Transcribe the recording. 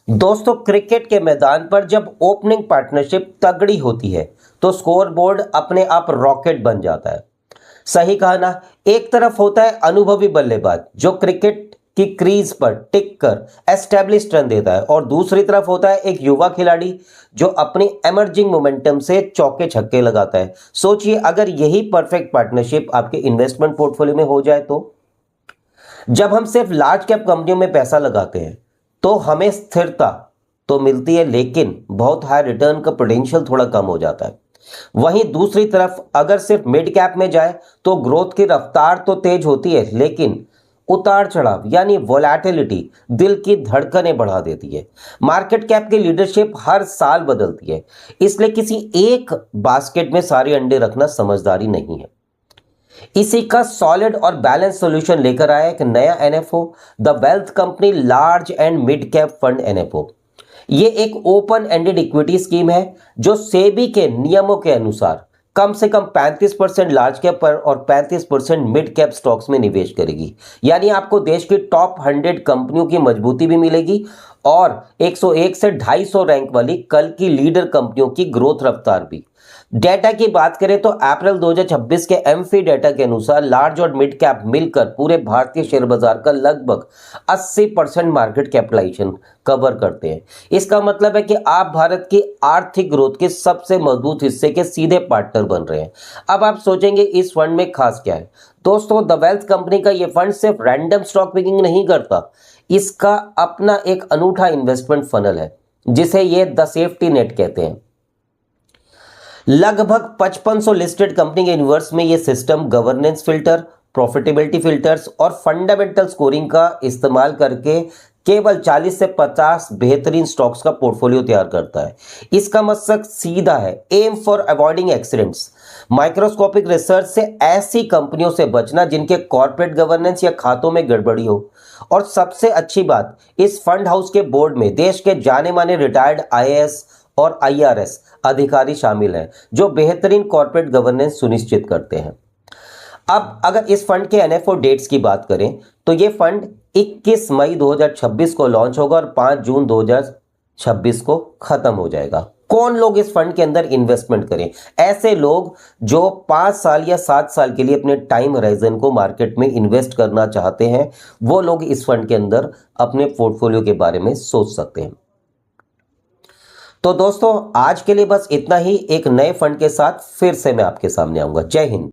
दोस्तों, क्रिकेट के मैदान पर जब ओपनिंग पार्टनरशिप तगड़ी होती है तो स्कोरबोर्ड अपने आप रॉकेट बन जाता है। सही कहा ना। एक तरफ होता है अनुभवी बल्लेबाज जो क्रिकेट की क्रीज पर टिक कर एस्टेब्लिश रन देता है, और दूसरी तरफ होता है एक युवा खिलाड़ी जो अपनी एमर्जिंग मोमेंटम से चौके छक्के लगाता है। सोचिए, अगर यही परफेक्ट पार्टनरशिप आपके इन्वेस्टमेंट पोर्टफोलियो में हो जाए तो। जब हम सिर्फ लार्ज कैप कंपनियों में पैसा लगाते हैं तो हमें स्थिरता तो मिलती है, लेकिन बहुत हाई रिटर्न का पोटेंशियल थोड़ा कम हो जाता है। वहीं दूसरी तरफ अगर सिर्फ मिड कैप में जाए तो ग्रोथ की रफ्तार तो तेज होती है, लेकिन उतार चढ़ाव यानी वोलैटिलिटी दिल की धड़कनें बढ़ा देती है। मार्केट कैप की लीडरशिप हर साल बदलती है, इसलिए किसी एक बास्केट में सारे अंडे रखना समझदारी नहीं है। इसी का सॉलिड और बैलेंस सॉल्यूशन लेकर आया एक नया NFO, the wealth company large and mid cap fund NFO. ये एक ओपन एंडेड इक्विटी स्कीम है जो सेबी के नियमों के अनुसार कम से कम 35% लार्ज कैप पर और 35% मिड कैप स्टॉक्स में निवेश करेगी। यानी आपको देश की टॉप 100 कंपनियों की मजबूती भी मिलेगी और 101 से 250 रैंक वाली कल की लीडर कंपनियों की ग्रोथ रफ्तार भी। डेटा की बात करें तो अप्रैल 2026 के एमफी डेटा के अनुसार लार्ज और मिड कैप मिलकर पूरे भारतीय शेयर बाजार का लगभग 80% मार्केट कैपिटलाइजेशन कवर करते हैं। इसका मतलब है कि आप भारत की आर्थिक ग्रोथ के सबसे मजबूत हिस्से के सीधे पार्टनर बन रहे हैं। अब आप सोचेंगे इस फंड में खास क्या है। दोस्तों, द वेल्थ कंपनी का ये फंड सिर्फ रैंडम स्टॉक पिकिंग नहीं करता, इसका अपना एक अनूठा इन्वेस्टमेंट फनल है जिसे ये द सेफ्टी नेट कहते हैं। लगभग 5500 लिस्टेड कंपनी के यूनिवर्स में यह system governance filter, profitability filters और फंडामेंटल स्कोरिंग का इस्तेमाल करके केवल 40 से 50 बेहतरीन स्टॉक्स का पोर्टफोलियो तैयार करता है। इसका मकसद सीधा है, aim for avoiding accidents, microscopic research से ऐसी कंपनियों से बचना जिनके कॉर्पोरेट गवर्नेंस या खातों में गड़बड़ी हो। और सबसे अच्छी बात, इस फंड हाउस के बोर्ड में देश के जाने माने रिटायर्ड आईएएस और आईआरएस अधिकारी शामिल हैं जो बेहतरीन कॉर्पोरेट गवर्नेंस सुनिश्चित करते हैं। अब अगर इस फंड के एनएफओ डेट्स की बात करें तो यह फंड 21 मई 2026 को लॉन्च होगा और 5 जून 2026 को खत्म हो जाएगा। कौन लोग इस फंड के अंदर इन्वेस्टमेंट करें? ऐसे लोग जो 5 साल या 7 साल के लिए अपने टाइम होराइजन को मार्केट में इन्वेस्ट करना चाहते हैं, वो लोग इस फंड के अंदर अपने पोर्टफोलियो के बारे में सोच सकते हैं। तो दोस्तों, आज के लिए बस इतना ही। एक नए फंड के साथ फिर से मैं आपके सामने आऊंगा। जय हिंद।